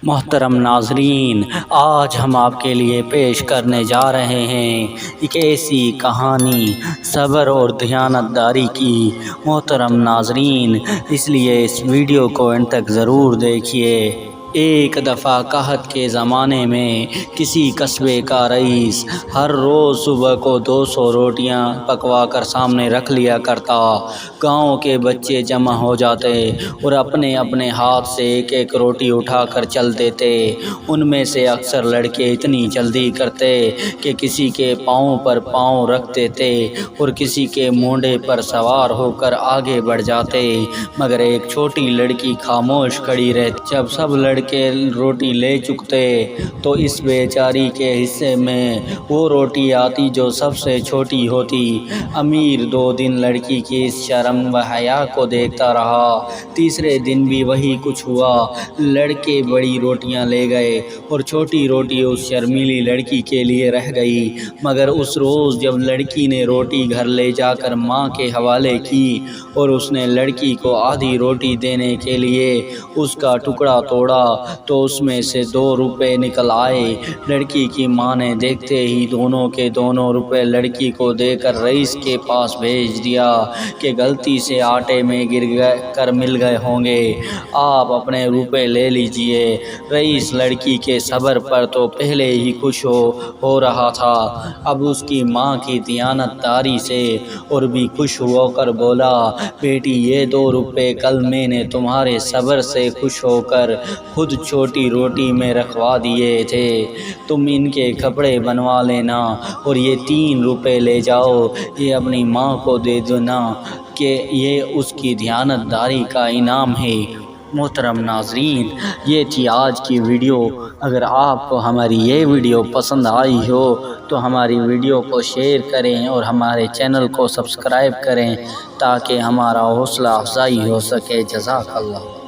محترم ناظرین، آج ہم آپ کے لیے پیش کرنے جا رہے ہیں ایک ایسی کہانی صبر اور دیانتداری کی۔ محترم ناظرین، اس لیے اس ویڈیو کو انت تک ضرور دیکھیے۔ ایک دفعہ قحط کے زمانے میں کسی قصبے کا رئیس ہر روز صبح کو 200 روٹیاں پکوا کر سامنے رکھ لیا کرتا۔ گاؤں کے بچے جمع ہو جاتے اور اپنے اپنے ہاتھ سے ایک ایک روٹی اٹھا کر چل دیتے۔ ان میں سے اکثر لڑکے اتنی جلدی کرتے کہ کسی کے پاؤں پر پاؤں رکھ دیتے اور کسی کے مونڈے پر سوار ہو کر آگے بڑھ جاتے، مگر ایک چھوٹی لڑکی خاموش کھڑی رہتی۔ جب سب لڑکے روٹی لے چکتے تو اس بیچاری کے حصے میں وہ روٹی آتی جو سب سے چھوٹی ہوتی۔ امیر 2 دن لڑکی کی اس شرم و حیا کو دیکھتا رہا۔ تیسرے دن بھی وہی کچھ ہوا۔ لڑکے بڑی روٹیاں لے گئے اور چھوٹی روٹی اس شرمیلی لڑکی کے لیے رہ گئی، مگر اس روز جب لڑکی نے روٹی گھر لے جا کر ماں کے حوالے کی اور اس نے لڑکی کو آدھی روٹی دینے کے لیے اس کا ٹکڑا توڑا تو اس میں سے 2 روپے نکل آئے۔ لڑکی کی ماں نے دیکھتے ہی دونوں کے دونوں روپے لڑکی کو دے کر رئیس کے پاس بھیج دیا کہ غلطی سے آٹے میں گر کر مل گئے ہوں گے، آپ اپنے روپے لے لیجئے۔ رئیس لڑکی کے صبر پر تو پہلے ہی خوش ہو رہا تھا، اب اس کی ماں کی دیانتداری سے اور بھی خوش ہو کر بولا، بیٹی یہ 2 روپے کل میں نے تمہارے صبر سے خوش ہو کر خود چھوٹی روٹی میں رکھوا دیے تھے، تم ان کے کپڑے بنوا لینا اور یہ 3 روپے لے جاؤ، یہ اپنی ماں کو دے دینا کہ یہ اس کی دیانتداری کا انعام ہے۔ محترم ناظرین، یہ تھی آج کی ویڈیو۔ اگر آپ کو ہماری یہ ویڈیو پسند آئی ہو تو ہماری ویڈیو کو شیئر کریں اور ہمارے چینل کو سبسکرائب کریں تاکہ ہمارا حوصلہ افزائی ہو سکے۔ جزاک اللہ۔